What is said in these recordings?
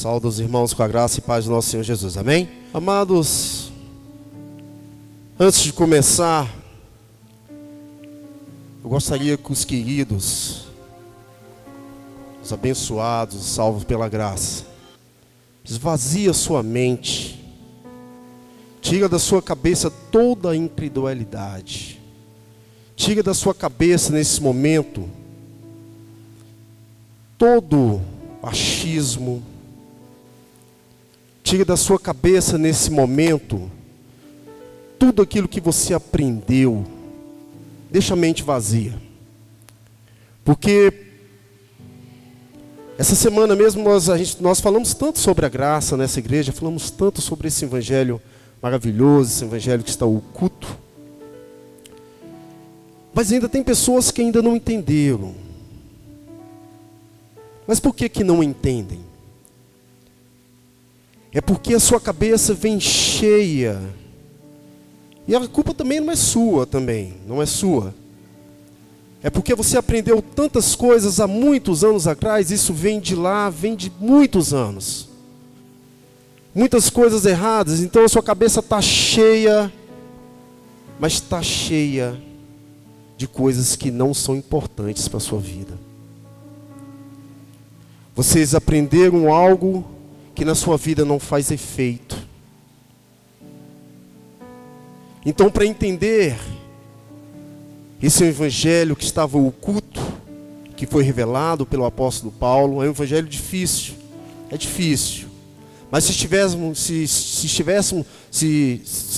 Saúdo os irmãos com a graça e paz do nosso Senhor Jesus, amém? Amados, antes de começar, eu gostaria que os queridos, os abençoados, salvos pela graça, esvazia sua mente, tira da sua cabeça toda a incredulidade, tira da sua cabeça nesse momento todo achismo, tira da sua cabeça nesse momento tudo aquilo que você aprendeu, deixa a mente vazia, porque essa semana mesmo nós falamos tanto sobre a graça nessa igreja, falamos tanto sobre esse evangelho maravilhoso, esse evangelho que está oculto, mas ainda tem pessoas que ainda não entenderam. Mas por que não entendem? É porque a sua cabeça vem cheia. E a culpa também não é sua também, não é sua. É porque você aprendeu tantas coisas há muitos anos atrás, isso vem de lá, vem de muitos anos. Muitas coisas erradas, então a sua cabeça está cheia, mas está cheia de coisas que não são importantes para a sua vida. Vocês aprenderam algo que na sua vida não faz efeito. Então, para entender esse evangelho que estava oculto, que foi revelado pelo apóstolo Paulo, é um evangelho difícil. É difícil. Mas se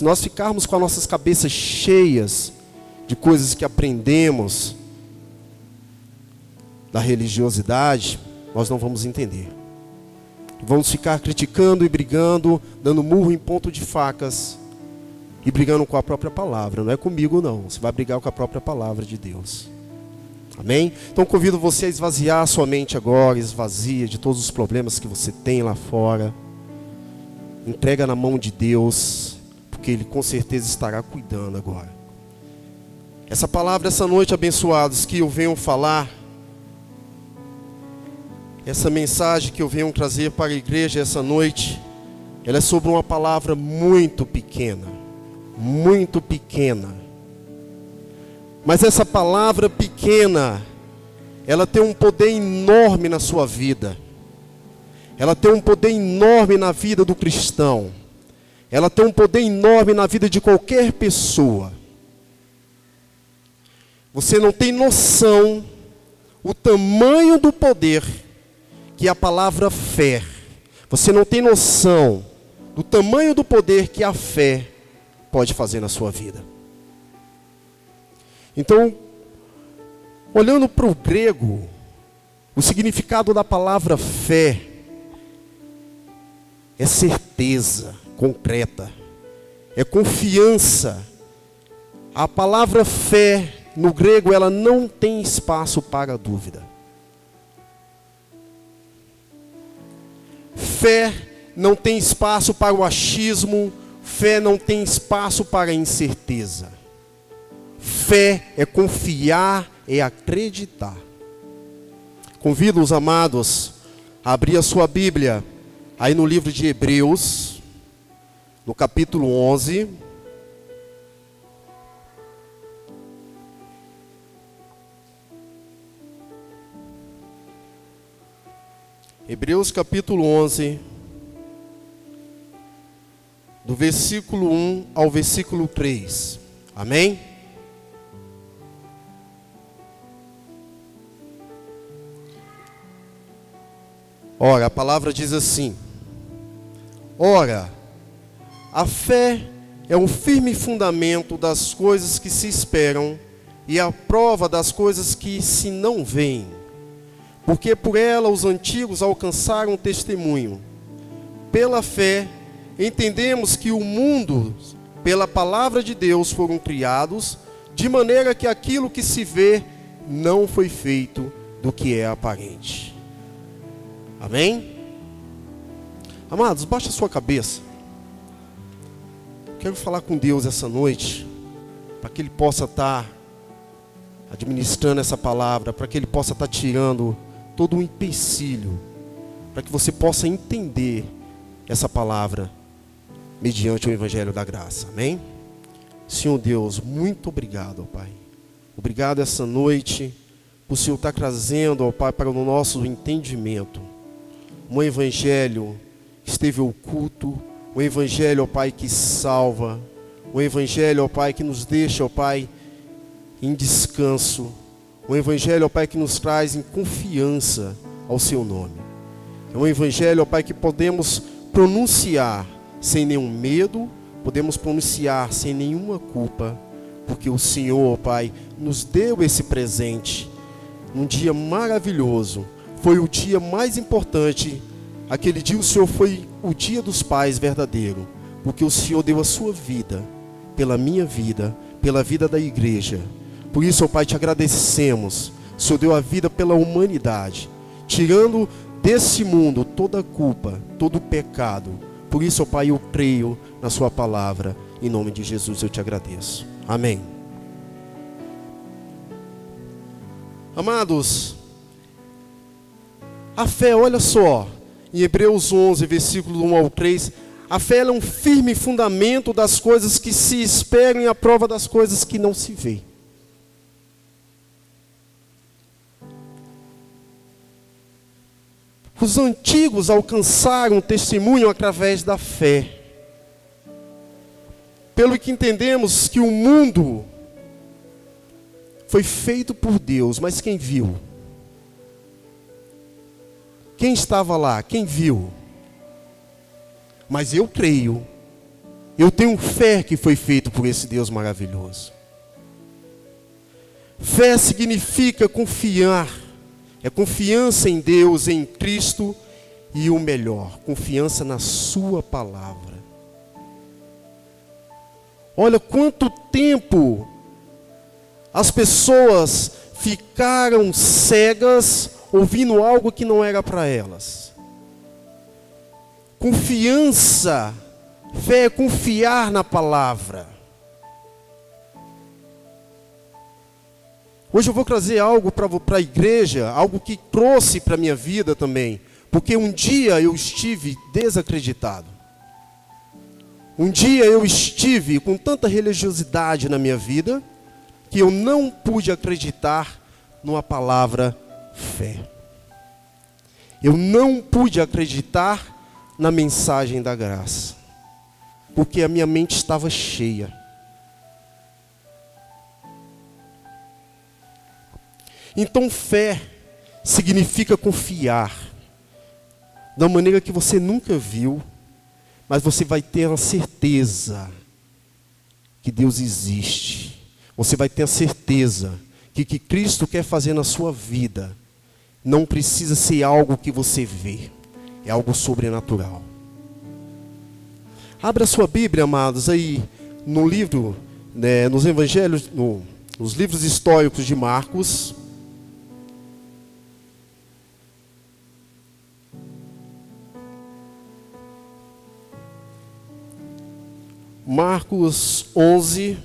nós ficarmos com as nossas cabeças cheias de coisas que aprendemos da religiosidade, nós não vamos entender. Vamos ficar criticando e brigando, dando murro em ponto de facas e brigando com a própria palavra. Não é comigo não, você vai brigar com a própria palavra de Deus. Amém? Então convido você a esvaziar a sua mente agora, esvazia de todos os problemas que você tem lá fora. Entrega na mão de Deus, porque Ele com certeza estará cuidando agora. Essa palavra, essa noite, abençoados, que eu venho falar, essa mensagem que eu venho trazer para a igreja essa noite, ela é sobre uma palavra muito pequena. Muito pequena. Mas essa palavra pequena, ela tem um poder enorme na sua vida. Ela tem um poder enorme na vida do cristão. Ela tem um poder enorme na vida de qualquer pessoa. Você não tem noção o tamanho do poder que a palavra fé. Você não tem noção do tamanho do poder que a fé pode fazer na sua vida. Então, olhando para o grego, o significado da palavra fé é certeza concreta, é confiança. A palavra fé no grego, ela não tem espaço para dúvida. Fé não tem espaço para o achismo, fé não tem espaço para a incerteza. Fé é confiar, é acreditar. Convido os amados a abrir a sua Bíblia, aí no livro de Hebreus, no capítulo 11. Hebreus capítulo 11, do versículo 1 ao versículo 3. Amém? Ora, a palavra diz assim: ora, a fé é um firme fundamento das coisas que se esperam e a prova das coisas que se não veem. Porque por ela os antigos alcançaram testemunho. Pela fé, entendemos que o mundo, pela palavra de Deus, foram criados, de maneira que aquilo que se vê não foi feito do que é aparente. Amém? Amados, baixa a sua cabeça. Quero falar com Deus essa noite, para que Ele possa estar administrando essa palavra, para que Ele possa estar tirando todo o empecilho para que você possa entender essa palavra mediante o Evangelho da Graça. Amém? Senhor Deus, muito obrigado, ó Pai. Obrigado essa noite, por o Senhor estar trazendo, ó Pai, para o nosso entendimento, um Evangelho que esteve oculto, um Evangelho, ó Pai, que salva, um Evangelho, ó Pai, que nos deixa, ó Pai, em descanso, um Evangelho, ó Pai, que nos traz em confiança ao Seu nome. É um Evangelho, ó Pai, que podemos pronunciar sem nenhum medo, podemos pronunciar sem nenhuma culpa, porque o Senhor, ó Pai, nos deu esse presente, num dia maravilhoso. Foi o dia mais importante, aquele dia o Senhor foi o dia dos pais verdadeiro, porque o Senhor deu a sua vida, pela minha vida, pela vida da igreja. Por isso, ó Pai, te agradecemos. O Senhor deu a vida pela humanidade, tirando desse mundo toda a culpa, todo o pecado. Por isso, ó Pai, eu creio na sua palavra. Em nome de Jesus eu te agradeço. Amém. Amados, a fé, olha só, em Hebreus 11, versículo 1 ao 3, a fé é um firme fundamento das coisas que se esperam e a prova das coisas que não se vê. Os antigos alcançaram testemunho através da fé. Pelo que entendemos que o mundo foi feito por Deus, mas quem viu? Quem estava lá? Quem viu? Mas eu creio, eu tenho fé que foi feito por esse Deus maravilhoso. Fé significa confiar, é confiança em Deus, em Cristo e o melhor, confiança na sua palavra. Olha quanto tempo as pessoas ficaram cegas ouvindo algo que não era para elas. Confiança, fé é confiar na palavra. Hoje eu vou trazer algo para a igreja, algo que trouxe para a minha vida também. Porque um dia eu estive desacreditado. Um dia eu estive com tanta religiosidade na minha vida, que eu não pude acreditar numa palavra fé. Eu não pude acreditar na mensagem da graça, porque a minha mente estava cheia. Então fé significa confiar, da maneira que você nunca viu, mas você vai ter a certeza que Deus existe. Você vai ter a certeza que o que Cristo quer fazer na sua vida não precisa ser algo que você vê, é algo sobrenatural. Abra sua Bíblia, amados, aí no livro, nos evangelhos, nos livros históricos de Marcos. Marcos 11,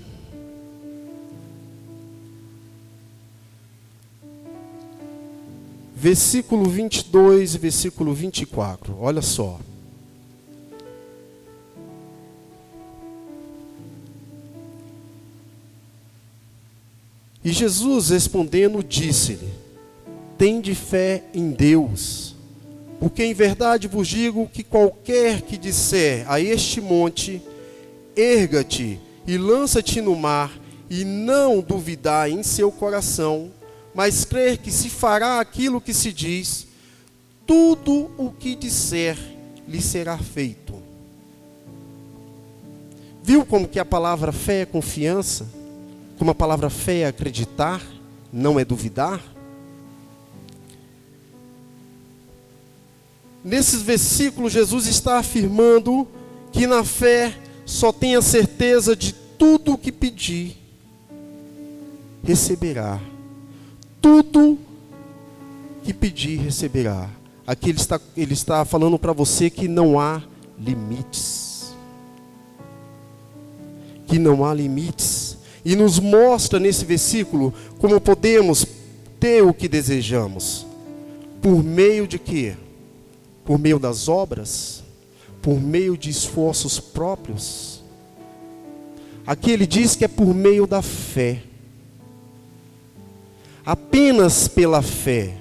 versículo 22 e versículo 24, olha só. E Jesus respondendo disse-lhe: tende fé em Deus, porque em verdade vos digo que qualquer que disser a este monte, erga-te e lança-te no mar, e não duvidar em seu coração, mas crer que se fará aquilo que se diz, tudo o que disser lhe será feito. Viu como que a palavra fé é confiança? Como a palavra fé é acreditar, não é duvidar? Nesses versículos, Jesus está afirmando que na fé só tem a certeza de tudo o que pedir, receberá. Tudo que pedir, receberá. Aqui ele está falando para você que não há limites. Que não há limites. E nos mostra nesse versículo como podemos ter o que desejamos. Por meio de quê? Por meio das obras? Por meio de esforços próprios? Aqui ele diz que é por meio da fé. Apenas pela fé.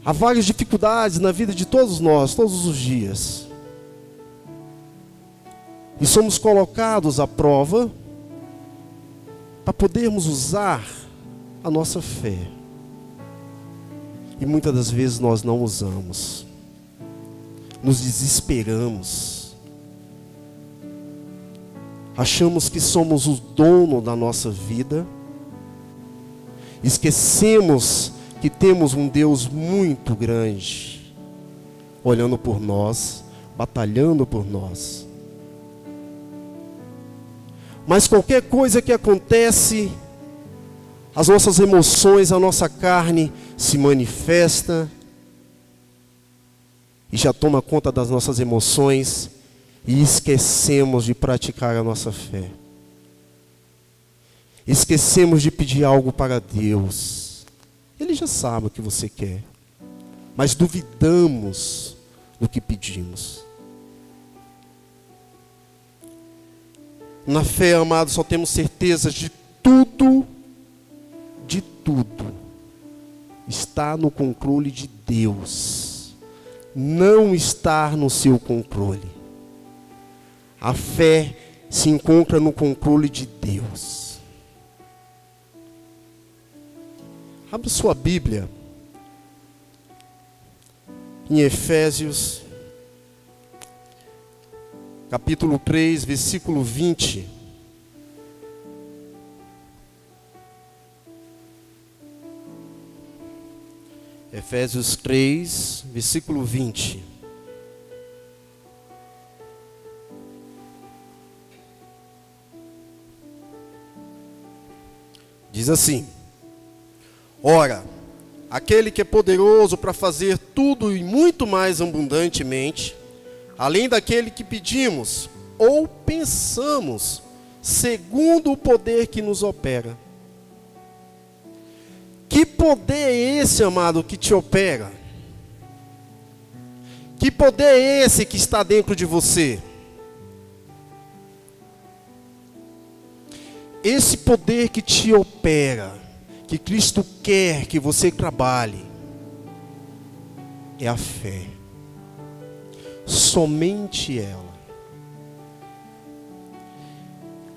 Há várias dificuldades na vida de todos nós, todos os dias. E somos colocados à prova para podermos usar a nossa fé. E muitas das vezes nós não usamos. Nos desesperamos. Achamos que somos o dono da nossa vida. Esquecemos que temos um Deus muito grande, olhando por nós, batalhando por nós. Mas qualquer coisa que acontece, as nossas emoções, a nossa carne se manifesta e já toma conta das nossas emoções e esquecemos de praticar a nossa fé. Esquecemos de pedir algo para Deus. Ele já sabe o que você quer, mas duvidamos do que pedimos. Na fé, amados, só temos certeza de tudo está no controle de Deus, não está no seu controle. A fé se encontra no controle de Deus. Abra sua Bíblia em Efésios, capítulo 3, versículo 20. Efésios 3, versículo 20. Diz assim: ora, aquele que é poderoso para fazer tudo e muito mais abundantemente, além daquele que pedimos ou pensamos, segundo o poder que nos opera. Que poder é esse, amado, que te opera? Que poder é esse que está dentro de você? Esse poder que te opera, que Cristo quer que você trabalhe, é a fé. Somente ela.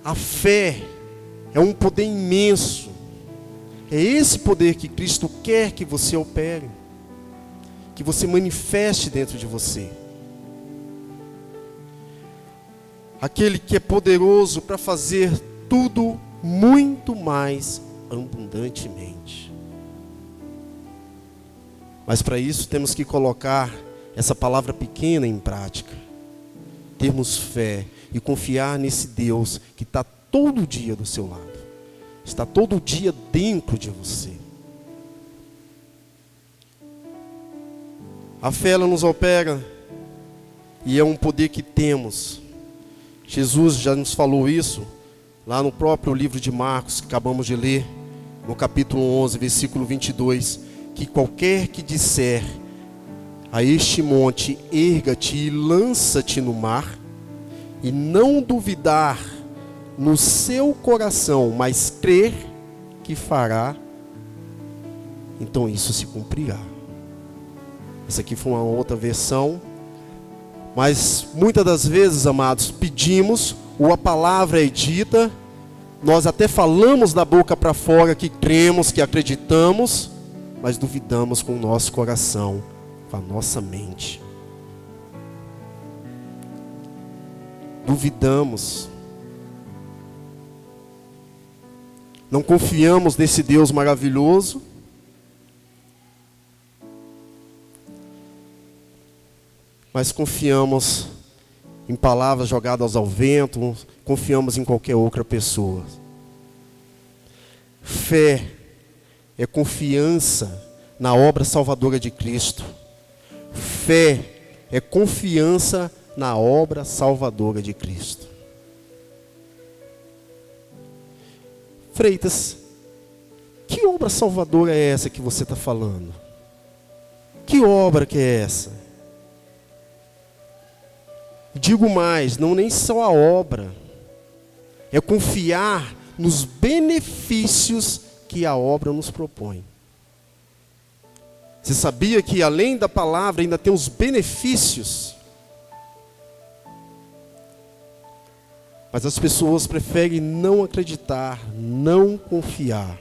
A fé é um poder imenso. É esse poder que Cristo quer que você opere, que você manifeste dentro de você. Aquele que é poderoso para fazer tudo muito mais abundantemente. Mas para isso temos que colocar essa palavra pequena em prática. Termos fé e confiar nesse Deus que está todo dia do seu lado. Está todo dia dentro de você. A fé, ela nos opera e é um poder que temos. Jesus já nos falou isso lá no próprio livro de Marcos, que acabamos de ler, no capítulo 11, versículo 22, que qualquer que disser a este monte, erga-te e lança-te no mar, e não duvidar no seu coração, mas crer que fará, então isso se cumprirá. Essa aqui foi uma outra versão, mas muitas das vezes, amados, pedimos, ou a palavra é dita, nós até falamos da boca para fora que cremos, que acreditamos, mas duvidamos com o nosso coração, com a nossa mente. Duvidamos. Não confiamos nesse Deus maravilhoso. Mas confiamos em palavras jogadas ao vento, confiamos em qualquer outra pessoa. Fé é confiança na obra salvadora de Cristo. Fé é confiança na obra salvadora de Cristo. Freitas, que obra salvadora é essa que você está falando? Que Que obra que é essa? Digo mais, não nem só a obra, é confiar nos benefícios que a obra nos propõe. Você sabia que além da palavra ainda tem os benefícios? Mas as pessoas preferem não acreditar, não confiar.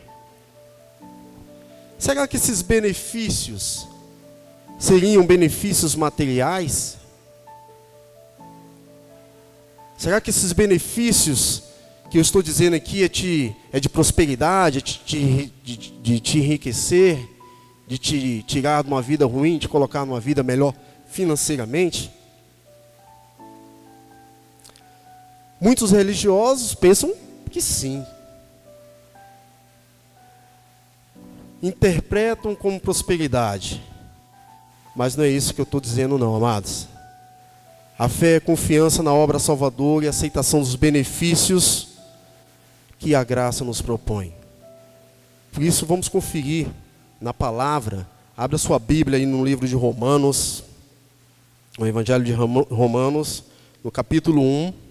Será que esses benefícios seriam benefícios materiais? Será que esses benefícios que eu estou dizendo aqui é de prosperidade, de te enriquecer, de te tirar de uma vida ruim, de colocar numa vida melhor financeiramente? Muitos religiosos pensam que sim. Interpretam como prosperidade. Mas não é isso que eu estou dizendo não, amados. A fé é confiança na obra salvadora e aceitação dos benefícios que a graça nos propõe. Por isso vamos conferir na palavra. Abra sua Bíblia aí no livro de Romanos, no Evangelho de Romanos, no capítulo 1.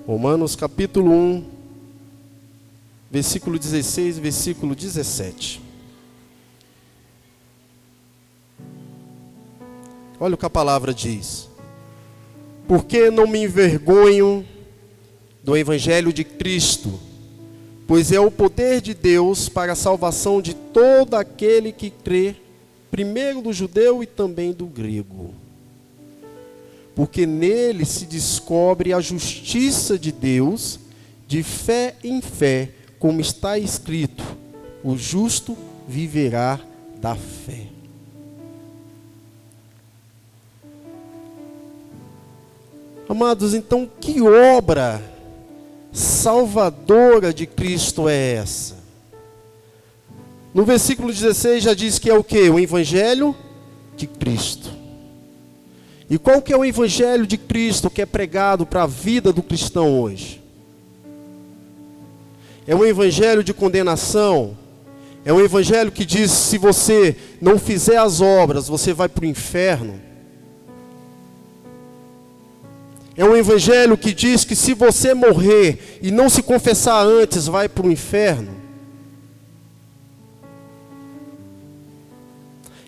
Romanos capítulo 1, versículo 16 e versículo 17. Olha o que a palavra diz. Porque não me envergonho do Evangelho de Cristo, pois é o poder de Deus para a salvação de todo aquele que crê, primeiro do judeu e também do grego. Porque nele se descobre a justiça de Deus, de fé em fé, como está escrito: o justo viverá da fé. Amados, então que obra salvadora de Cristo é essa? No versículo 16 já diz que é o quê? O Evangelho de Cristo. E qual que é o Evangelho de Cristo que é pregado para a vida do cristão hoje? É um Evangelho de condenação? É um Evangelho que diz, se você não fizer as obras, você vai para o inferno? É um Evangelho que diz que se você morrer e não se confessar antes, vai para o inferno?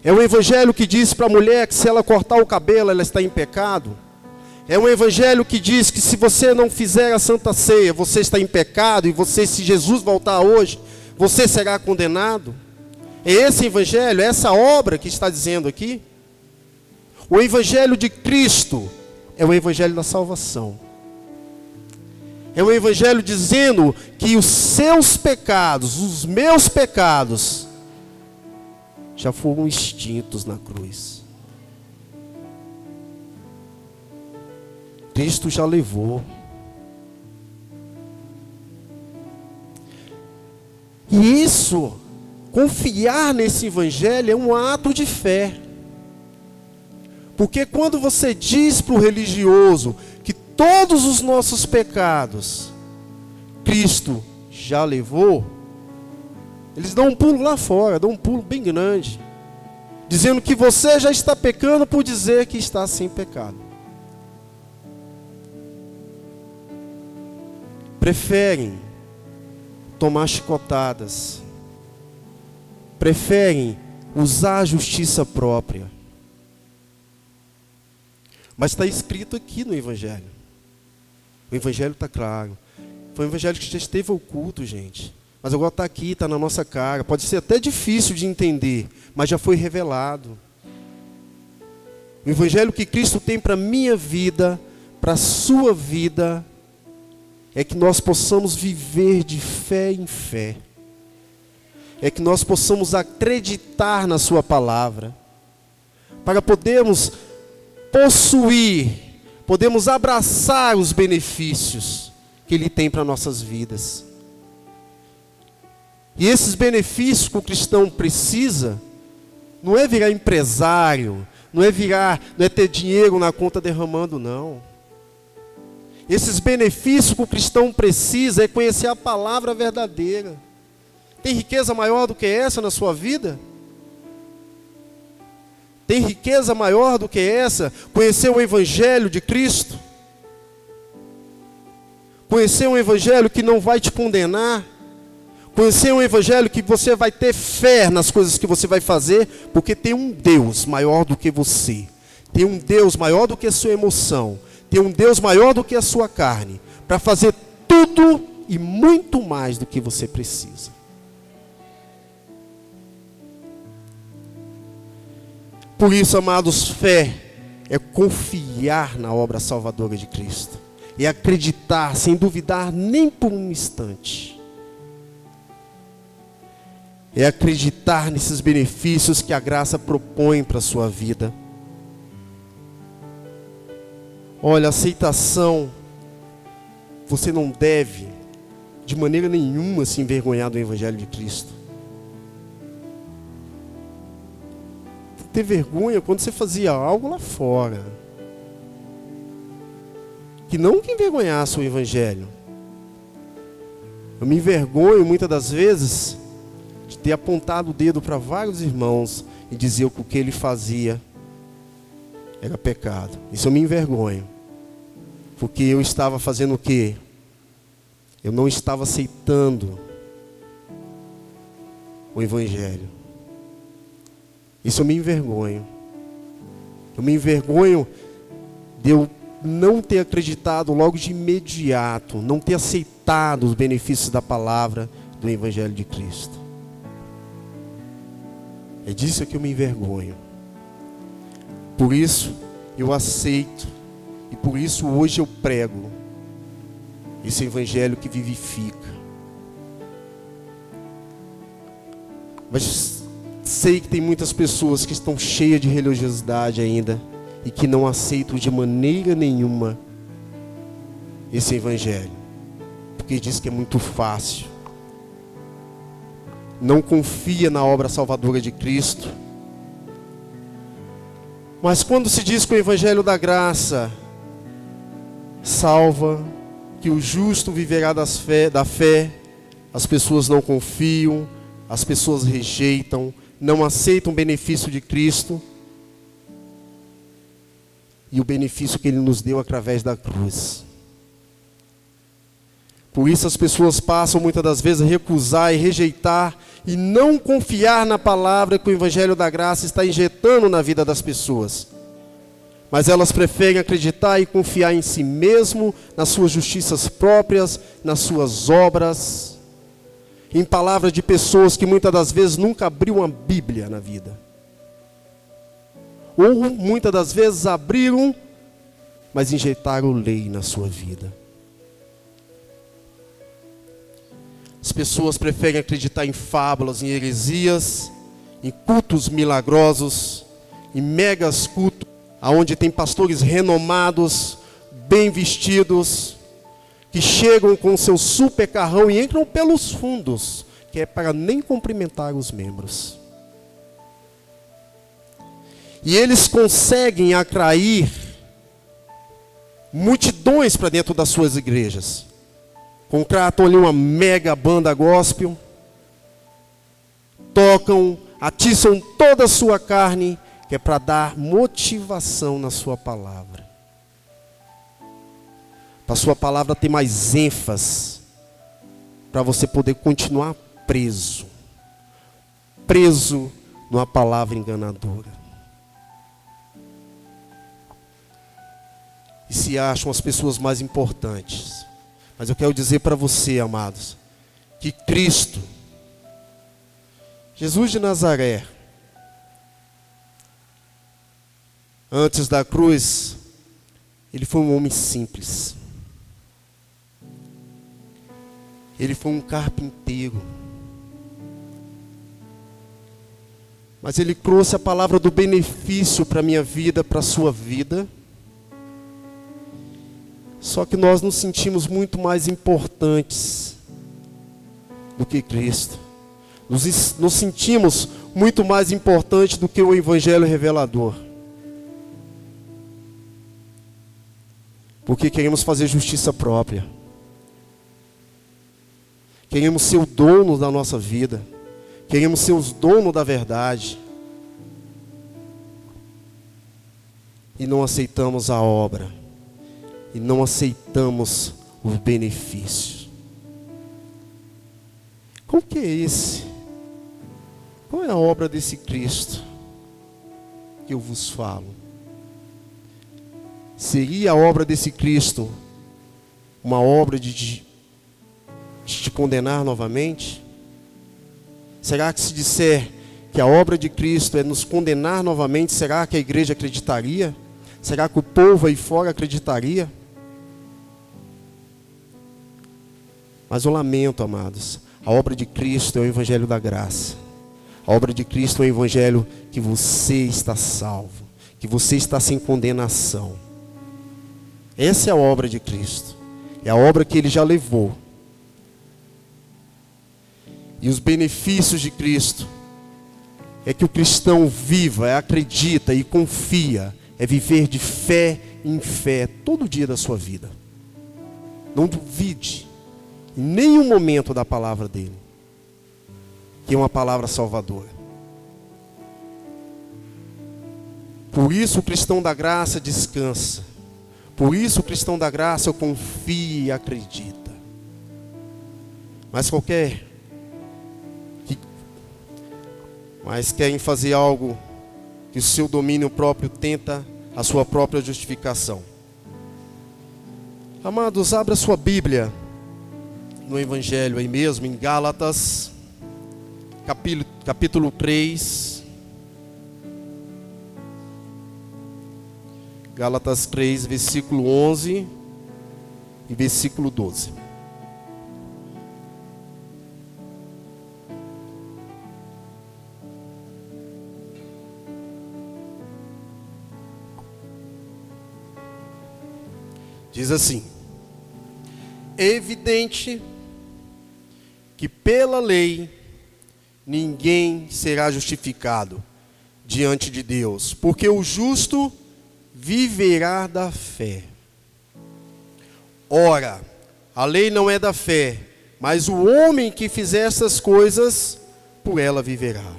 É um Evangelho que diz para a mulher que se ela cortar o cabelo, ela está em pecado? É um Evangelho que diz que se você não fizer a Santa Ceia, você está em pecado, e você, se Jesus voltar hoje, você será condenado? É esse Evangelho, é essa obra que está dizendo aqui? O Evangelho de Cristo é o Evangelho da salvação. É um Evangelho dizendo que os seus pecados, os meus pecados, já foram extintos na cruz. Cristo já levou. E isso, confiar nesse Evangelho é um ato de fé. Porque quando você diz para o religioso que todos os nossos pecados Cristo já levou, eles dão um pulo lá fora, dão um pulo bem grande, dizendo que você já está pecando por dizer que está sem pecado. Preferem tomar chicotadas, preferem usar a justiça própria. Mas está escrito aqui no Evangelho. O Evangelho está claro. Foi um Evangelho que já esteve oculto, gente. Mas agora está aqui, está na nossa cara. Pode ser até difícil de entender, mas já foi revelado. O Evangelho que Cristo tem para a minha vida, para a sua vida, é que nós possamos viver de fé em fé. É que nós possamos acreditar na sua palavra. Para podermos possuir, podemos abraçar os benefícios que Ele tem para nossas vidas. E esses benefícios que o cristão precisa, não é virar empresário, não é ter dinheiro na conta derramando, não. esses benefícios que o cristão precisa é conhecer a palavra verdadeira. Tem riqueza maior do que essa na sua vida? Tem riqueza maior do que essa? Conhecer o Evangelho de Cristo? Conhecer um Evangelho que não vai te condenar? Conhecer um Evangelho que você vai ter fé nas coisas que você vai fazer? Porque tem um Deus maior do que você. Tem um Deus maior do que a sua emoção. Tem um Deus maior do que a sua carne. Para fazer tudo e muito mais do que você precisa. Por isso, amados, fé é confiar na obra salvadora de Cristo. É acreditar sem duvidar nem por um instante. É acreditar nesses benefícios que a graça propõe para a sua vida. Olha, aceitação, você não deve, de maneira nenhuma, se envergonhar do Evangelho de Cristo. Ter vergonha quando você fazia algo lá fora. Que não que envergonhasse o Evangelho. Eu me envergonho muitas das vezes de ter apontado o dedo para vários irmãos e dizer que o que ele fazia era pecado. Isso eu me envergonho. Porque eu estava fazendo o quê? Eu não estava aceitando o Evangelho. Isso eu me envergonho. Eu me envergonho de eu não ter acreditado logo de imediato, não ter aceitado os benefícios da palavra do Evangelho de Cristo. É disso que eu me envergonho. Por isso eu aceito e por isso hoje eu prego esse Evangelho que vivifica. Mas sei que tem muitas pessoas que estão cheias de religiosidade ainda e que não aceitam de maneira nenhuma esse Evangelho, porque diz que é muito fácil. Não confia na obra salvadora de Cristo. Mas quando se diz que o Evangelho da graça salva, que o justo viverá da fé, as pessoas não confiam, as pessoas rejeitam, não aceitam o benefício de Cristo e o benefício que Ele nos deu através da cruz. Por isso as pessoas passam muitas das vezes a recusar e rejeitar e não confiar na palavra que o Evangelho da graça está injetando na vida das pessoas. Mas elas preferem acreditar e confiar em si mesmo, nas suas justiças próprias, nas suas obras, em palavras de pessoas que muitas das vezes nunca abriram uma Bíblia na vida. Ou muitas das vezes abriram, mas injetaram lei na sua vida. As pessoas preferem acreditar em fábulas, em heresias, em cultos milagrosos, em megas cultos, onde tem pastores renomados, bem vestidos, que chegam com seu super carrão e entram pelos fundos, que é para nem cumprimentar os membros. E eles conseguem atrair multidões para dentro das suas igrejas. Contratam ali uma mega banda gospel, tocam, atiçam toda a sua carne, que é para dar motivação na sua palavra. Para a sua palavra ter mais ênfase, para você poder continuar preso numa palavra enganadora. E se acham as pessoas mais importantes. Mas eu quero dizer para você, amados, que Cristo, Jesus de Nazaré, antes da cruz, ele foi um homem simples. Ele foi um carpinteiro. Mas ele trouxe a palavra do benefício para a minha vida, para a sua vida. Só que nós nos sentimos muito mais importantes do que Cristo. Nos sentimos muito mais importantes do que o Evangelho revelador. Porque queremos fazer justiça própria. Queremos ser o dono da nossa vida. Queremos ser os donos da verdade. E não aceitamos a obra. E não aceitamos os benefícios. Qual que é esse? Qual é a obra desse Cristo que eu vos falo? Seria a obra desse Cristo uma obra de te condenar novamente? Será que se disser que a obra de Cristo é nos condenar novamente, será que a igreja acreditaria? Será que o povo aí fora acreditaria? Mas eu lamento, amados, a obra de Cristo é o evangelho da graça. A obra de Cristo é o evangelho que você está salvo, que você está sem condenação. Essa é a obra de Cristo. É a obra que Ele já levou. E os benefícios de Cristo é que o cristão viva, acredita e confia, é viver de fé em fé todo dia da sua vida. Não duvide em nenhum momento da palavra dele, que é uma palavra salvadora. Por isso o cristão da graça descansa. Por isso o cristão da graça confia e acredita. Mas querem fazer algo que o seu domínio próprio tenta a sua própria justificação. Amados, abra sua Bíblia no Evangelho aí mesmo, em Gálatas, capítulo 3. Gálatas 3, versículo 11 e versículo 12. Diz assim: é evidente que pela lei ninguém será justificado diante de Deus, porque o justo viverá da fé. Ora, a lei não é da fé, mas o homem que fizer essas coisas, por ela viverá.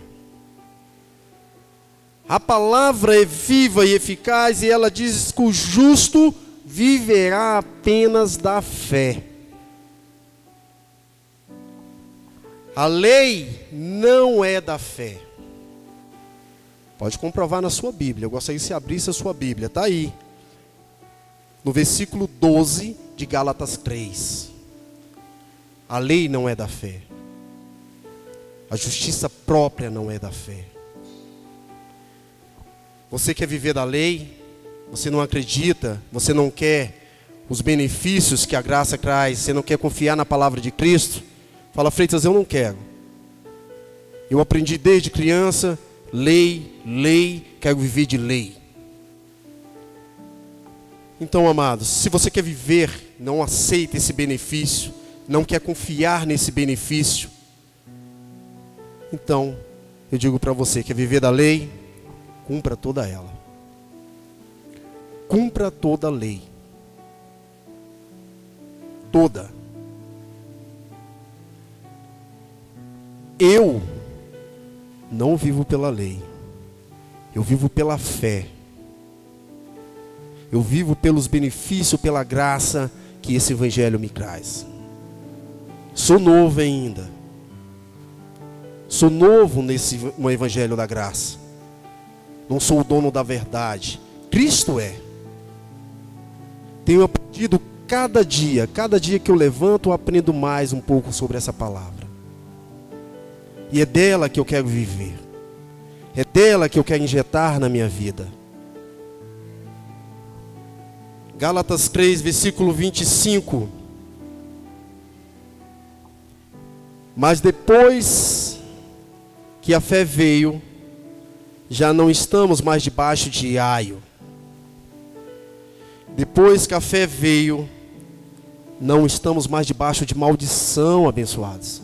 A palavra é viva e eficaz, e ela diz que o justo viverá apenas da fé. A lei não é da fé. Pode comprovar na sua Bíblia. Eu gostaria que você abrisse a sua Bíblia. Está aí. No versículo 12 de Gálatas 3. A lei não é da fé. A justiça própria não é da fé. Você quer viver da lei? Você não acredita, você não quer os benefícios que a graça traz, você não quer confiar na palavra de Cristo? Fala: Freitas, eu não quero. Eu aprendi desde criança, lei, quero viver de lei. Então, amados, se você quer viver, não aceita esse benefício, não quer confiar nesse benefício, então, eu digo para você, quer viver da lei? Cumpra toda ela. Cumpra toda a lei. Toda. Eu não vivo pela lei. Eu vivo pela fé. Eu vivo pelos benefícios, pela graça que esse evangelho me traz. Sou novo ainda. Sou novo no evangelho da graça. Não sou o dono da verdade. Cristo é. Tenho aprendido cada dia que eu levanto, eu aprendo mais um pouco sobre essa palavra. E é dela que eu quero viver. É dela que eu quero injetar na minha vida. Gálatas 3, versículo 25. Mas depois que a fé veio, já não estamos mais debaixo de aio. Depois que a fé veio, não estamos mais debaixo de maldição, abençoados.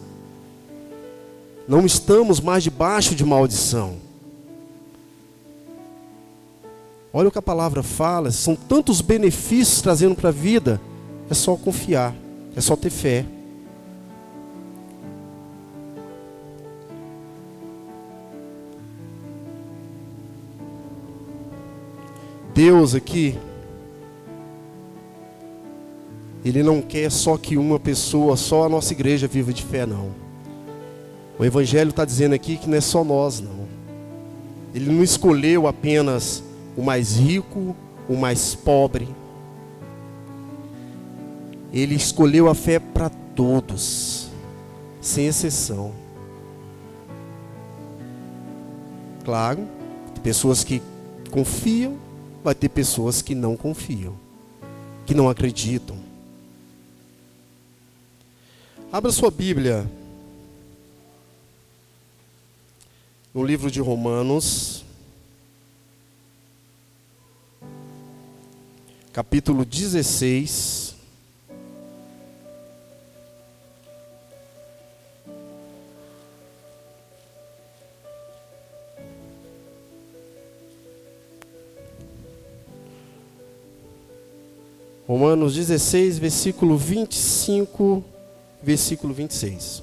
Não estamos mais debaixo de maldição. Olha o que a palavra fala, são tantos benefícios trazendo para a vida. É só confiar, é só ter fé. Deus aqui, Ele não quer só que uma pessoa, só a nossa igreja viva de fé, não. O Evangelho está dizendo aqui que não é só nós, não. Ele não escolheu apenas o mais rico, o mais pobre. Ele escolheu a fé para todos, sem exceção. Claro, tem pessoas que confiam, vai ter pessoas que não confiam, que não acreditam. Abra sua Bíblia no livro de Romanos, capítulo 16. Romanos 16, versículo 25, versículo 26.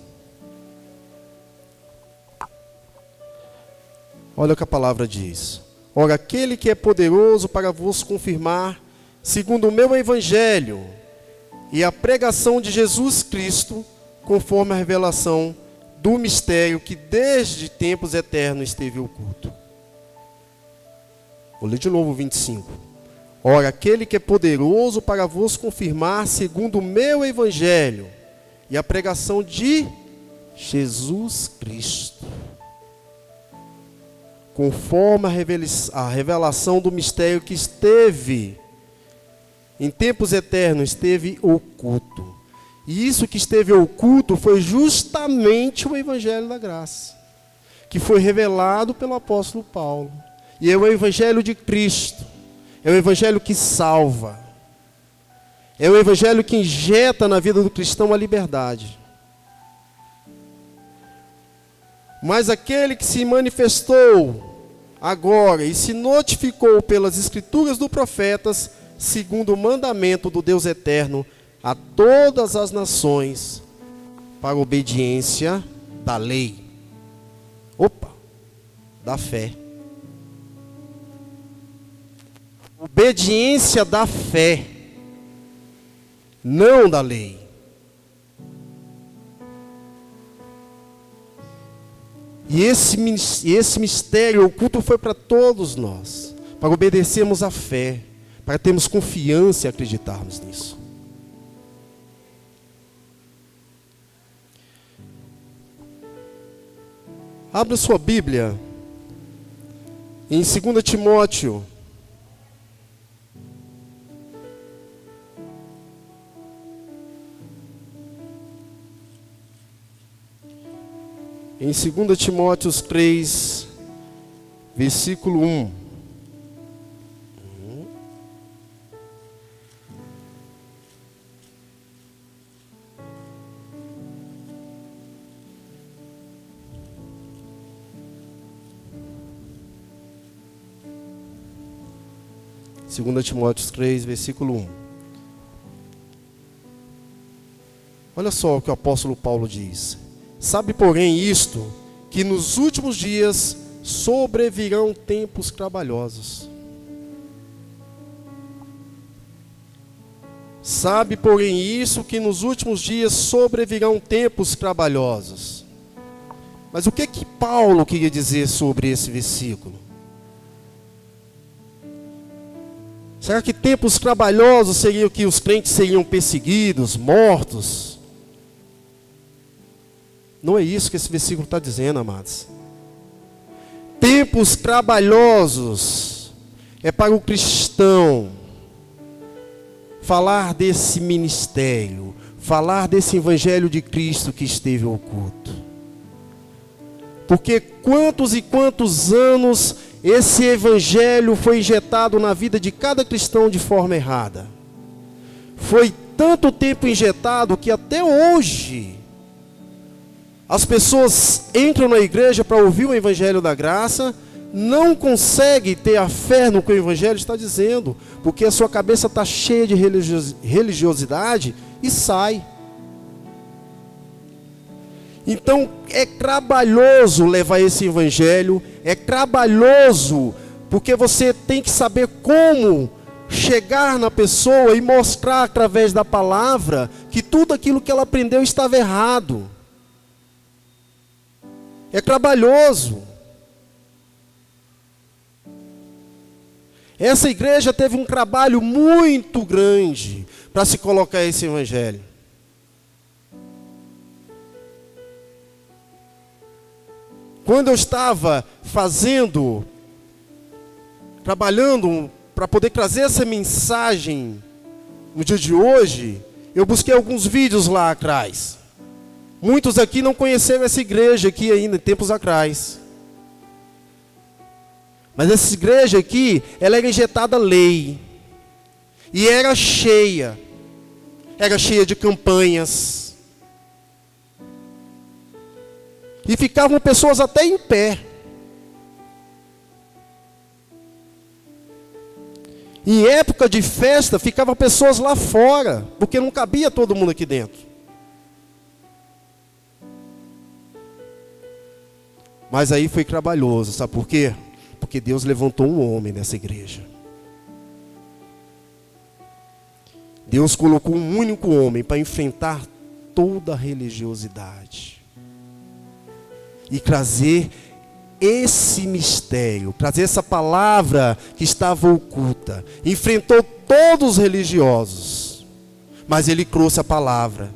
Olha o que a palavra diz. Ora, aquele que é poderoso para vos confirmar, segundo o meu evangelho, e a pregação de Jesus Cristo, conforme a revelação do mistério que desde tempos eternos esteve oculto. Vou ler de novo o 25. Ora, aquele que é poderoso para vos confirmar, segundo o meu evangelho, e a pregação de Jesus Cristo, conforme a revelação do mistério que esteve em tempos eternos, esteve oculto. E isso que esteve oculto foi justamente o evangelho da graça, que foi revelado pelo apóstolo Paulo. E é o evangelho de Cristo. É o evangelho que salva. É o evangelho que injeta na vida do cristão a liberdade. Mas aquele que se manifestou agora e se notificou pelas escrituras dos profetas, segundo o mandamento do Deus eterno, a todas as nações, para a obediência da lei. Da fé. Obediência da fé, não da lei. E esse mistério oculto foi para todos nós, para obedecermos à fé, para termos confiança e acreditarmos nisso. Abra sua Bíblia em 2 Timóteo. Em 2 Timóteo 3, versículo 1. Segunda Timóteo 3, versículo 1. Olha só o que o apóstolo Paulo diz. Sabe, porém, isto, que nos últimos dias sobrevirão tempos trabalhosos. Sabe, porém, isso, que nos últimos dias sobrevirão tempos trabalhosos. Mas o que Paulo queria dizer sobre esse versículo? Será que tempos trabalhosos seriam que os crentes seriam perseguidos, mortos? Não é isso que esse versículo está dizendo, amados. Tempos trabalhosos é para o cristão falar desse ministério, falar desse evangelho de Cristo que esteve oculto. Porque quantos e quantos anos esse evangelho foi injetado na vida de cada cristão de forma errada. Foi tanto tempo injetado que até hoje as pessoas entram na igreja para ouvir o evangelho da graça, não consegue ter a fé no que o Evangelho está dizendo, porque a sua cabeça está cheia de religiosidade e sai. Então é trabalhoso levar esse Evangelho, é trabalhoso, porque você tem que saber como chegar na pessoa e mostrar através da palavra que tudo aquilo que ela aprendeu estava errado. É trabalhoso. Essa igreja teve um trabalho muito grande para se colocar esse Evangelho. Quando eu estava trabalhando para poder trazer essa mensagem no dia de hoje, eu busquei alguns vídeos lá atrás. Muitos aqui não conheceram essa igreja aqui ainda, tempos atrás. Mas essa igreja aqui, ela era injetada lei. E era cheia de campanhas. E ficavam pessoas até em pé. Em época de festa, ficavam pessoas lá fora, porque não cabia todo mundo aqui dentro. Mas aí foi trabalhoso, sabe por quê? Porque Deus levantou um homem nessa igreja. Deus colocou um único homem para enfrentar toda a religiosidade. E trazer esse mistério, trazer essa palavra que estava oculta. Enfrentou todos os religiosos, mas ele trouxe a palavra.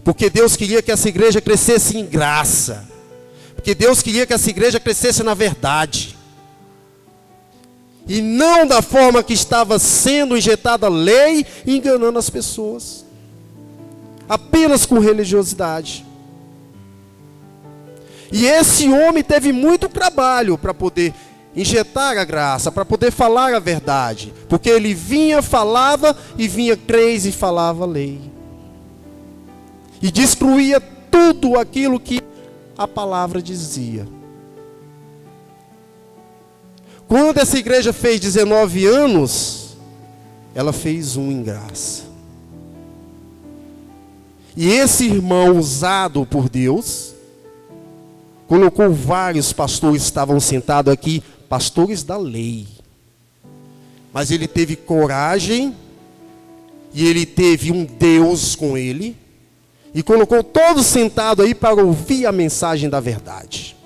Porque Deus queria que essa igreja crescesse em graça. Porque Deus queria que essa igreja crescesse na verdade. E não da forma que estava sendo injetada a lei, enganando as pessoas. Apenas com religiosidade. E esse homem teve muito trabalho para poder injetar a graça, para poder falar a verdade. Porque ele vinha, falava, e vinha 3 e falava a lei. E destruía tudo aquilo que a palavra dizia. Quando essa igreja fez 19 anos, ela fez um em graça. E esse irmão usado por Deus, colocou vários pastores que estavam sentados aqui, pastores da lei. Mas ele teve coragem, e ele teve um Deus com ele, e colocou todos sentados aí para ouvir a mensagem da verdade.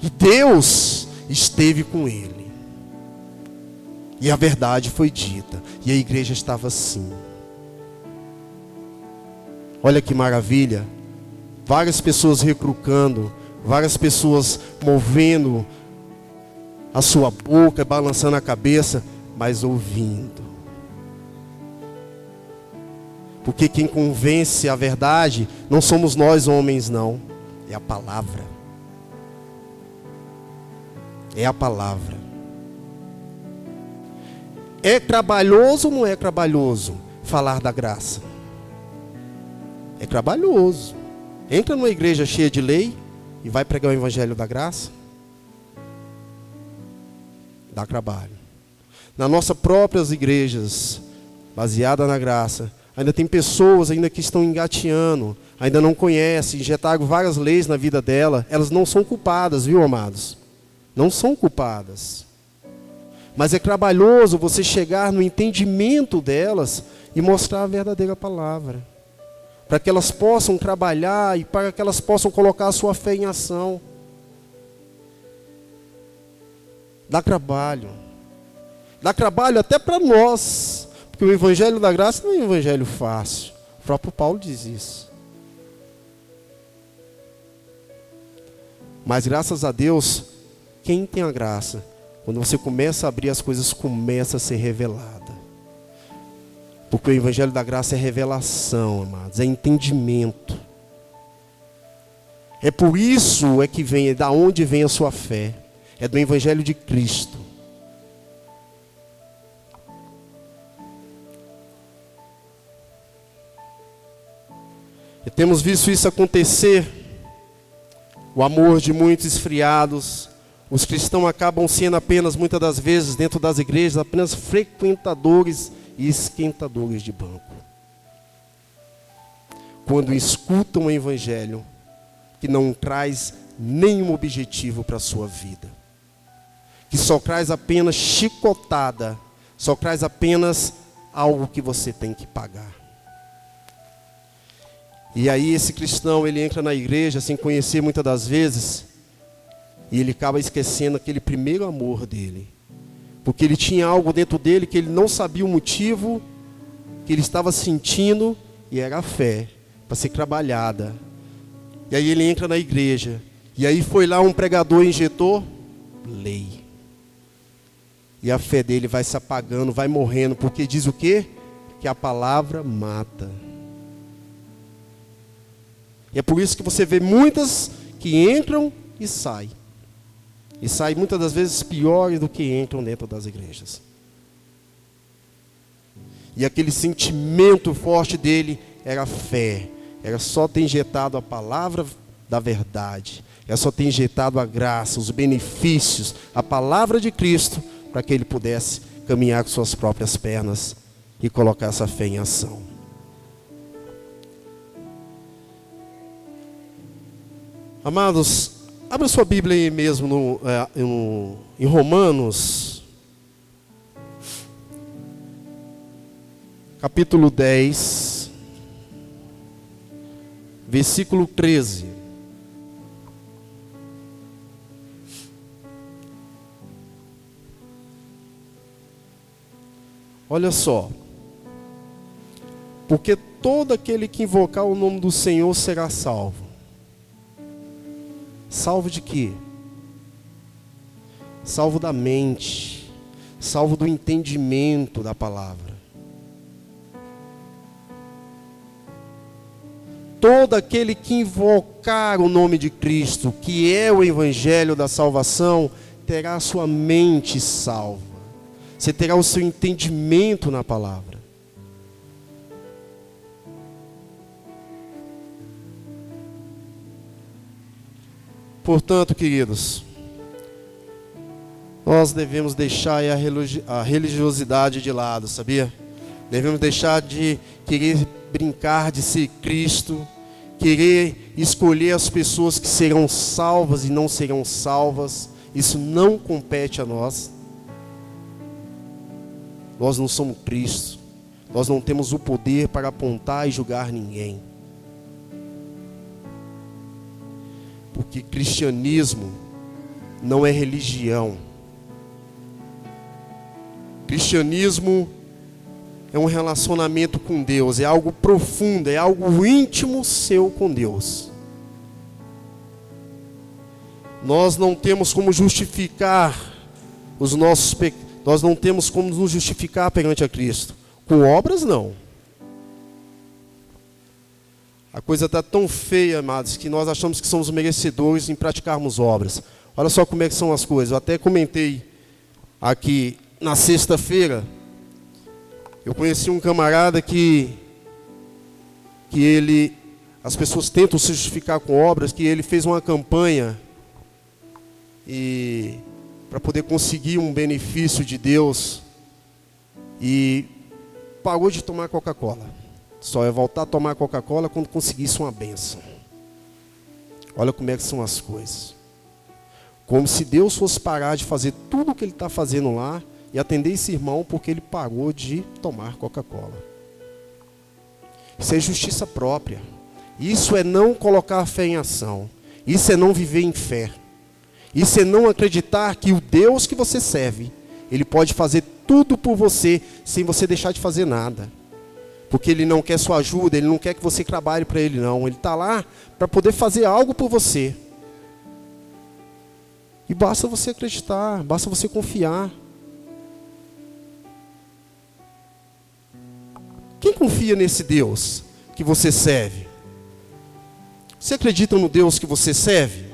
E Deus esteve com ele. E a verdade foi dita. E a igreja estava assim. Olha que maravilha. Várias pessoas recrucando. Várias pessoas movendo a sua boca, balançando a cabeça, mas ouvindo. Porque quem convence a verdade não somos nós homens, não. É a palavra. É a palavra. É trabalhoso ou não é trabalhoso falar da graça? É trabalhoso. Entra numa igreja cheia de lei e vai pregar o evangelho da graça. Dá trabalho. Nas nossas próprias igrejas, baseadas na graça, ainda tem pessoas ainda que estão engateando, ainda não conhecem, injetaram várias leis na vida dela. Elas não são culpadas, viu, amados? Não são culpadas. Mas é trabalhoso você chegar no entendimento delas e mostrar a verdadeira palavra. Para que elas possam trabalhar e para que elas possam colocar a sua fé em ação. Dá trabalho. Dá trabalho até para nós. Porque o evangelho da graça não é um evangelho fácil. O próprio Paulo diz isso. Mas graças a Deus, quem tem a graça, quando você começa a abrir, as coisas começam a ser reveladas. Porque o evangelho da graça é revelação, amados, é entendimento. É por isso é que vem, é da onde vem a sua fé. É do evangelho de Cristo. E temos visto isso acontecer. O amor de muitos esfriados. Os cristãos acabam sendo apenas, muitas das vezes, dentro das igrejas, apenas frequentadores e esquentadores de banco. Quando escutam o evangelho que não traz nenhum objetivo para a sua vida. Que só traz apenas chicotada, só traz apenas algo que você tem que pagar. E aí esse cristão, ele entra na igreja sem conhecer muitas das vezes, e ele acaba esquecendo aquele primeiro amor dele. Porque ele tinha algo dentro dele que ele não sabia o motivo, que ele estava sentindo, e era a fé, para ser trabalhada. E aí ele entra na igreja, e aí foi lá um pregador e injetou lei. E a fé dele vai se apagando, vai morrendo, porque diz o quê? Que a palavra mata. E é por isso que você vê muitas que entram e saem. E saem muitas das vezes piores do que entram dentro das igrejas. E aquele sentimento forte dele era a fé. Era só ter injetado a palavra da verdade. Era só ter injetado a graça, os benefícios, a palavra de Cristo, para que ele pudesse caminhar com suas próprias pernas e colocar essa fé em ação. Amados, abra sua Bíblia aí mesmo em Romanos, capítulo 10, versículo 13. Olha só. Porque todo aquele que invocar o nome do Senhor será salvo. Salvo de quê? Salvo da mente, salvo do entendimento da palavra. Todo aquele que invocar o nome de Cristo, que é o evangelho da salvação, terá a sua mente salva. Você terá o seu entendimento na palavra. Portanto, queridos, nós devemos deixar a religiosidade de lado, sabia? Devemos deixar de querer brincar de ser Cristo, querer escolher as pessoas que serão salvas e não serão salvas. Isso não compete a nós. Nós não somos Cristo. Nós não temos o poder para apontar e julgar ninguém. Porque cristianismo não é religião. Cristianismo é um relacionamento com Deus, é algo profundo, é algo íntimo seu com Deus. Nós não temos como justificar os nossos pecados, nós não temos como nos justificar perante a Cristo. Com obras, não. A coisa está tão feia, amados, que nós achamos que somos merecedores em praticarmos obras. Olha só como é que são as coisas. Eu até comentei aqui na sexta-feira. Eu conheci um camarada que as pessoas tentam se justificar com obras, que ele fez uma campanha e para poder conseguir um benefício de Deus e parou de tomar Coca-Cola. Só ia voltar a tomar Coca-Cola quando conseguisse uma bênção. Olha como é que são as coisas. Como se Deus fosse parar de fazer tudo o que ele está fazendo lá e atender esse irmão porque ele parou de tomar Coca-Cola. Isso é justiça própria. Isso é não colocar a fé em ação. Isso é não viver em fé. Isso é não acreditar que o Deus que você serve, Ele pode fazer tudo por você sem você deixar de fazer nada. Porque Ele não quer sua ajuda, Ele não quer que você trabalhe para Ele, não. Ele está lá para poder fazer algo por você. E basta você acreditar, basta você confiar. Quem confia nesse Deus que você serve? Você acredita no Deus que você serve?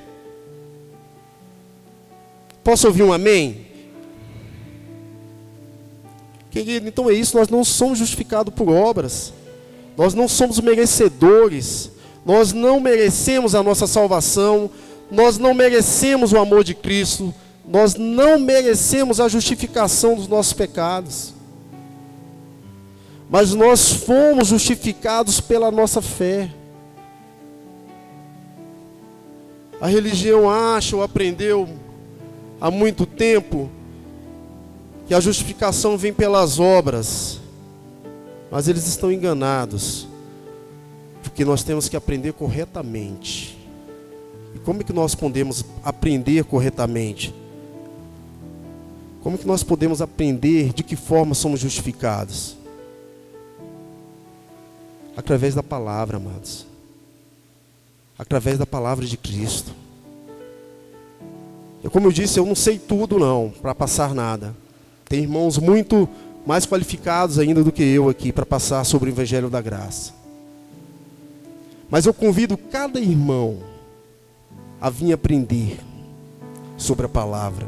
Posso ouvir um amém? Querido, então é isso, nós não somos justificados por obras. Nós não somos merecedores. Nós não merecemos a nossa salvação, nós não merecemos o amor de Cristo, nós não merecemos a justificação dos nossos pecados. Mas nós fomos justificados pela nossa fé. A religião acha ou aprendeu há muito tempo que a justificação vem pelas obras. Mas eles estão enganados. Porque nós temos que aprender corretamente. E como é que nós podemos aprender corretamente? Como é que nós podemos aprender de que forma somos justificados? Através da palavra, amados. Através da palavra de Cristo. Como eu disse, eu não sei tudo não, para passar nada. Tem irmãos muito mais qualificados ainda do que eu aqui para passar sobre o Evangelho da Graça. Mas eu convido cada irmão a vir aprender sobre a palavra.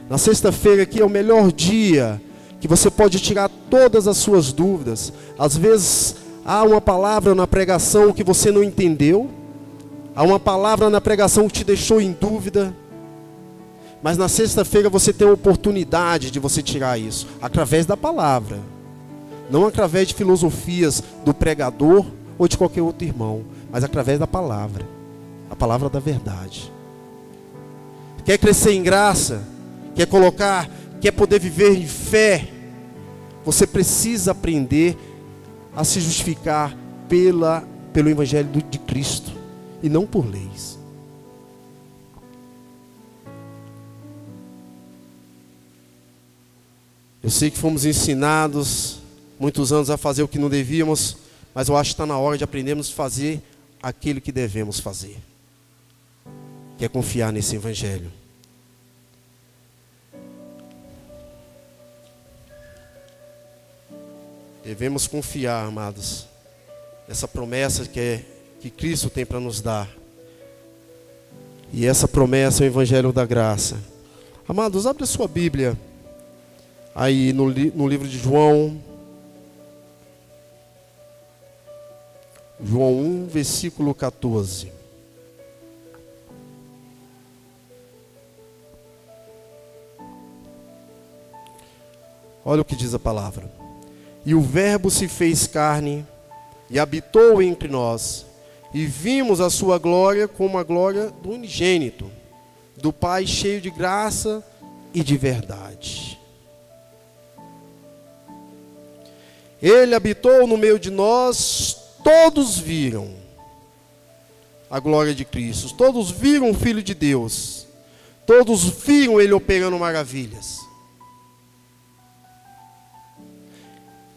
Na sexta-feira aqui é o melhor dia que você pode tirar todas as suas dúvidas. Às vezes há uma palavra na pregação que você não entendeu. Há uma palavra na pregação que te deixou em dúvida. Mas na sexta-feira você tem a oportunidade de você tirar isso. Através da palavra. Não através de filosofias do pregador ou de qualquer outro irmão. Mas através da palavra. A palavra da verdade. Quer crescer em graça? Quer poder viver em fé? Você precisa aprender a se justificar pelo Evangelho de Cristo. E não por leis. Eu sei que fomos ensinados muitos anos a fazer o que não devíamos, mas eu acho que está na hora de aprendermos a fazer aquilo que devemos fazer. Que é confiar nesse Evangelho. Devemos confiar, amados, nessa promessa que Cristo tem para nos dar. E essa promessa é o Evangelho da Graça. Amados, abre a sua Bíblia aí no livro de João. João 1, versículo 14. Olha o que diz a palavra. E o Verbo se fez carne e habitou entre nós, e vimos a sua glória como a glória do unigênito, do Pai, cheio de graça e de verdade. Ele habitou no meio de nós, todos viram a glória de Cristo, todos viram o Filho de Deus, todos viram Ele operando maravilhas.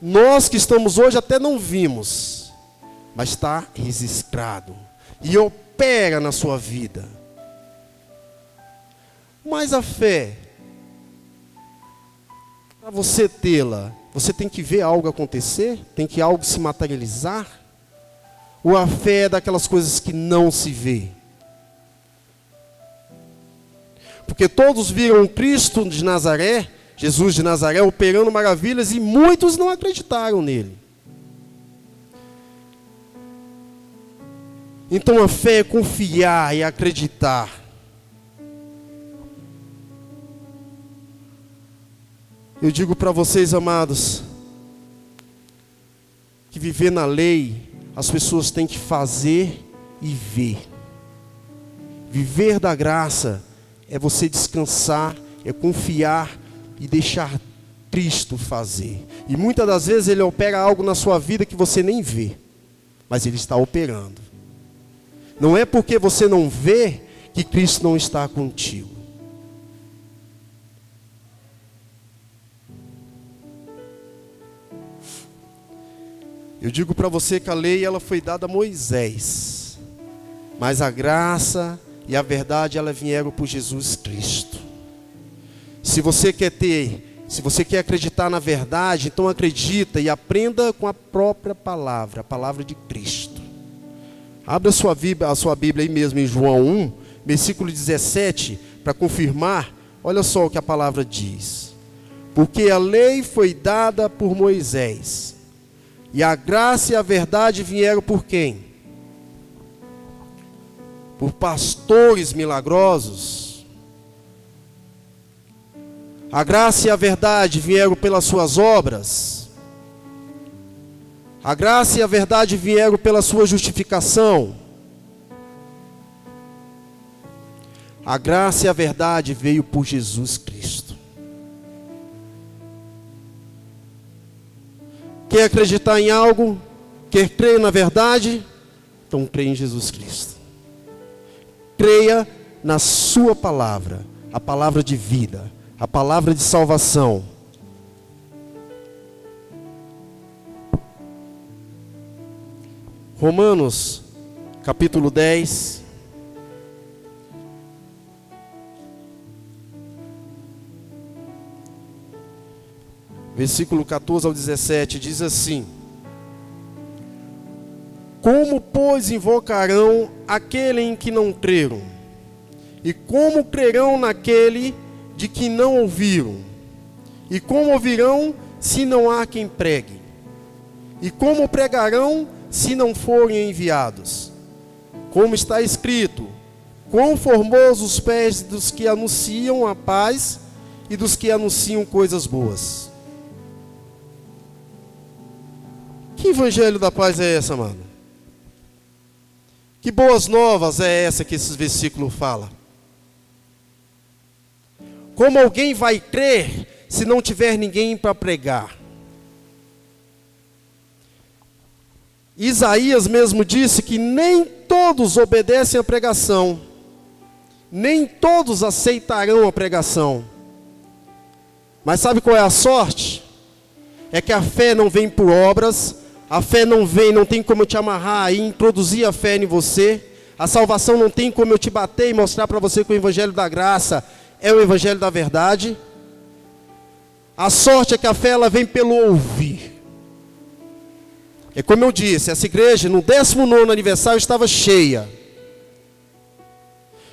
Nós que estamos hoje até não vimos, mas está registrado e opera na sua vida. Mas a fé, para você tê-la, você tem que ver algo acontecer? Tem que algo se materializar? Ou a fé é daquelas coisas que não se vê? Porque todos viram Cristo de Nazaré, Jesus de Nazaré, operando maravilhas, e muitos não acreditaram nele. Então a fé é confiar e acreditar. Eu digo para vocês, amados, que viver na lei, as pessoas têm que fazer e ver. Viver da graça é você descansar, é confiar e deixar Cristo fazer. E muitas das vezes Ele opera algo na sua vida que você nem vê, mas Ele está operando. Não é porque você não vê que Cristo não está contigo. Eu digo para você que a lei ela foi dada a Moisés, mas a graça e a verdade ela vieram por Jesus Cristo. Se você quer acreditar na verdade, então acredita e aprenda com a própria palavra, a palavra de Cristo. Abra a sua Bíblia aí mesmo em João 1, versículo 17, para confirmar. Olha só o que a palavra diz. Porque a lei foi dada por Moisés, e a graça e a verdade vieram por quem? por pastores milagrosos. A graça e a verdade vieram pelas suas obras. A graça e a verdade vieram pela sua justificação. A graça e a verdade veio por Jesus Cristo. Quer acreditar em algo? Quer crer na verdade? Então creia em Jesus Cristo. Creia na sua palavra, a palavra de vida, a palavra de salvação. Romanos, capítulo 10. Versículo 14 ao 17, diz assim: Como, pois, invocarão aquele em que não creram? E como crerão naquele de que não ouviram? E como ouvirão se não há quem pregue? E como pregarão se não forem enviados? Como está escrito: Quão formosos os pés dos que anunciam a paz e dos que anunciam coisas boas. Que evangelho da paz é essa, mano? Que boas novas é essa que esses versículos falam? Como alguém vai crer se não tiver ninguém para pregar? Isaías mesmo disse que nem todos obedecem à pregação, nem todos aceitarão a pregação. Mas sabe qual é a sorte? É que a fé não vem por obras. A fé não vem, não tem como eu te amarrar e introduzir a fé em você. A salvação não tem como eu te bater e mostrar para você que o evangelho da graça é o evangelho da verdade. A sorte é que a fé ela vem pelo ouvir. É como eu disse, essa igreja no 19º aniversário estava cheia.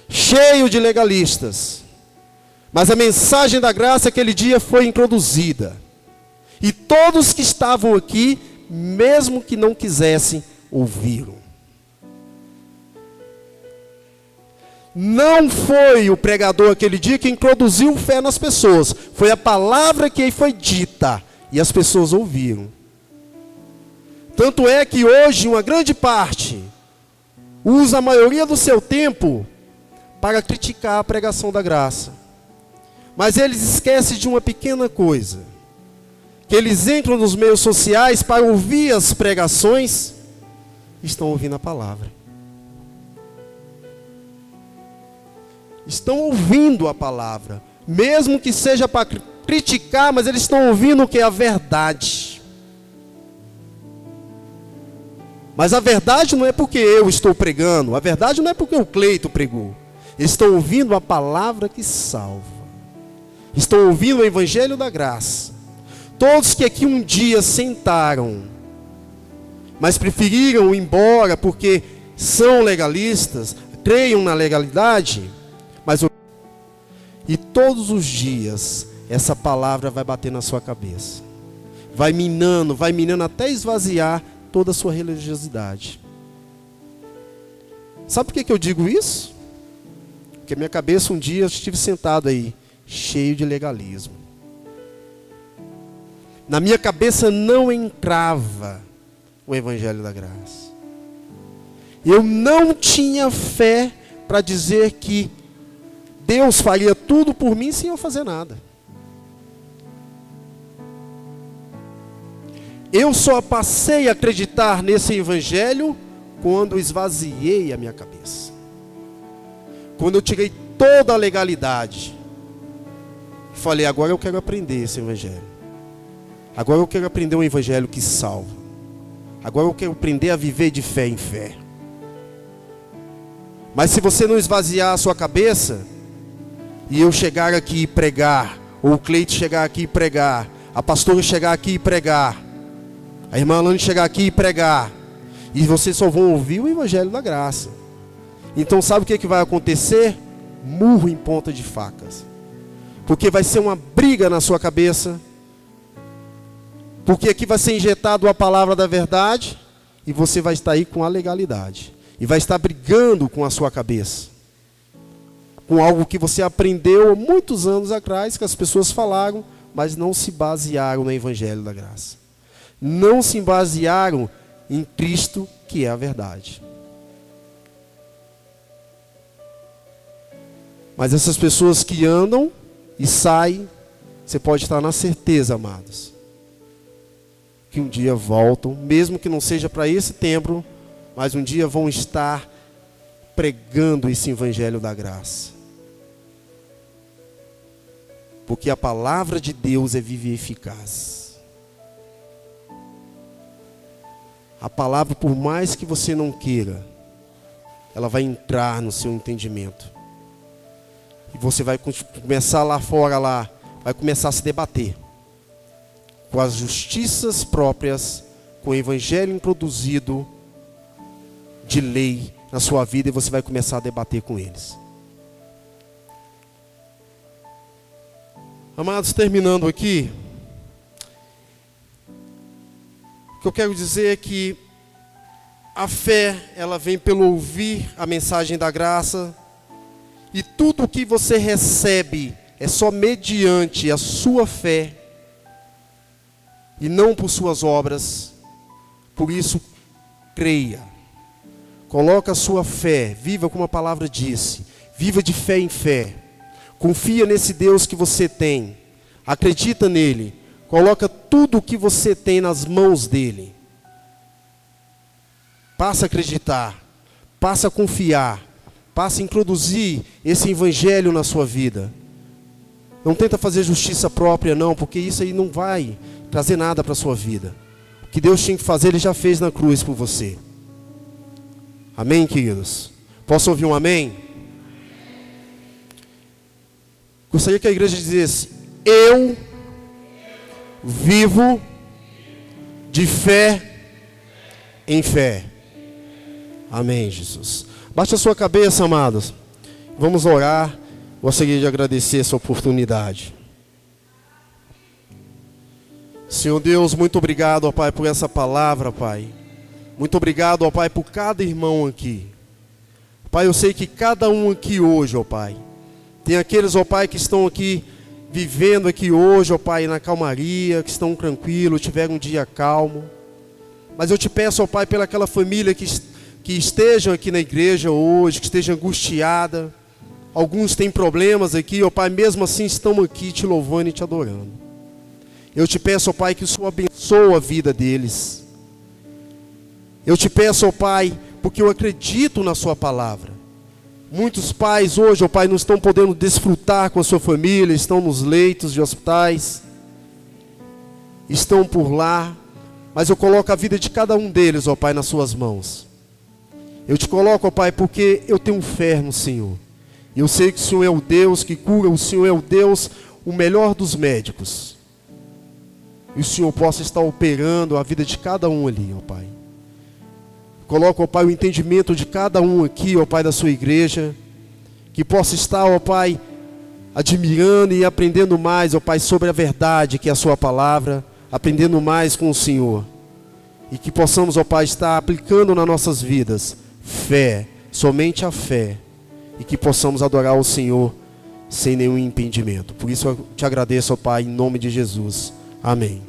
Cheio de legalistas. Mas a mensagem da graça aquele dia foi introduzida. E todos que estavam aqui, mesmo que não quisessem, ouviram. Não foi o pregador aquele dia que introduziu fé nas pessoas. Foi a palavra que foi dita. E as pessoas ouviram. Tanto é que hoje uma grande parte usa a maioria do seu tempo para criticar a pregação da graça. Mas eles esquecem de uma pequena coisa. Que eles entram nos meios sociais para ouvir as pregações, estão ouvindo a palavra. Estão ouvindo a palavra, mesmo que seja para criticar, mas eles estão ouvindo o que é a verdade. Mas a verdade não é porque eu estou pregando, a verdade não é porque o Cleito pregou. Eles estão ouvindo a palavra que salva. Estão ouvindo o evangelho da graça. Todos que aqui um dia sentaram, mas preferiram ir embora porque são legalistas, creiam na legalidade, mas e todos os dias essa palavra vai bater na sua cabeça. Vai minando até esvaziar toda a sua religiosidade. Sabe por que eu digo isso? Porque minha cabeça um dia eu estive sentado aí, cheio de legalismo. Na minha cabeça não entrava o evangelho da graça. Eu não tinha fé para dizer que Deus faria tudo por mim sem eu fazer nada. Eu só passei a acreditar nesse evangelho quando esvaziei a minha cabeça. Quando eu tirei toda a legalidade. Falei, agora eu quero aprender esse evangelho. Agora eu quero aprender um evangelho que salva. Agora eu quero aprender a viver de fé em fé. Mas se você não esvaziar a sua cabeça, e eu chegar aqui e pregar, ou o Cleito chegar aqui e pregar, a pastora chegar aqui e pregar, a irmã Alane chegar aqui e pregar, e vocês só vão ouvir o evangelho da graça. Então sabe o que vai acontecer? Murro em ponta de facas. Porque vai ser uma briga na sua cabeça. Porque aqui vai ser injetado a palavra da verdade e você vai estar aí com a legalidade. e vai estar brigando com a sua cabeça, com algo que você aprendeu há muitos anos atrás, que as pessoas falaram, mas não se basearam no Evangelho da Graça. Não se basearam em Cristo, que é a verdade. Mas essas pessoas que andam e saem, você pode estar na certeza, amados, que um dia voltam, mesmo que não seja para esse templo, mas um dia vão estar pregando esse Evangelho da Graça. Porque a palavra de Deus é viva e eficaz. A palavra, por mais que você não queira, ela vai entrar no seu entendimento. E você vai começar lá fora, vai começar a se debater com as justiças próprias, com o evangelho introduzido de lei na sua vida, e você vai começar a debater com eles. Amados, terminando aqui, o que eu quero dizer é que a fé, ela vem pelo ouvir a mensagem da graça, e tudo o que você recebe é só mediante a sua fé, e não por suas obras. Por isso, creia. Coloca a sua fé, viva como a palavra disse, viva de fé em fé. Confia nesse Deus que você tem, acredita nele, coloca tudo o que você tem nas mãos dele. Passa a acreditar, passa a confiar, passa a introduzir esse evangelho na sua vida. Não tenta fazer justiça própria não, porque isso aí não vai trazer nada para a sua vida. O que Deus tinha que fazer, Ele já fez na cruz por você. Amém, queridos? Posso ouvir um amém? Gostaria que a igreja dissesse: eu vivo de fé em fé. Amém, Jesus. Baixe a sua cabeça, amados. Vamos orar. Gostaria de agradecer essa oportunidade. Senhor Deus, muito obrigado, ó Pai, por essa palavra, Pai. Muito obrigado, ó Pai, por cada irmão aqui. Pai, eu sei que cada um aqui hoje, ó Pai, tem aqueles, ó Pai, que estão aqui, vivendo aqui hoje, ó Pai, na calmaria, que estão tranquilos, tiveram um dia calmo. Mas eu te peço, ó Pai, pelaquela família que estejam aqui na igreja hoje, que esteja angustiada. Alguns têm problemas aqui, ó Pai, mesmo assim estão aqui te louvando e te adorando. Eu te peço, ó Pai, que o Senhor abençoe a vida deles. Eu te peço, ó Pai, porque eu acredito na sua palavra. Muitos pais hoje, ó Pai, não estão podendo desfrutar com a sua família, estão nos leitos de hospitais, estão por lá, mas eu coloco a vida de cada um deles, ó Pai, nas suas mãos. Eu te coloco, ó Pai, porque eu tenho fé no Senhor. Eu sei que o Senhor é o Deus que cura, o Senhor é o Deus, o melhor dos médicos. E o Senhor possa estar operando a vida de cada um ali, ó Pai. Coloca, ó Pai, o entendimento de cada um aqui, ó Pai, da sua igreja. Que possa estar, ó Pai, admirando e aprendendo mais, ó Pai, sobre a verdade que é a sua palavra. Aprendendo mais com o Senhor. E que possamos, ó Pai, estar aplicando nas nossas vidas fé, somente a fé. E que possamos adorar o Senhor sem nenhum impedimento. Por isso eu te agradeço, ó Pai, em nome de Jesus. Amém.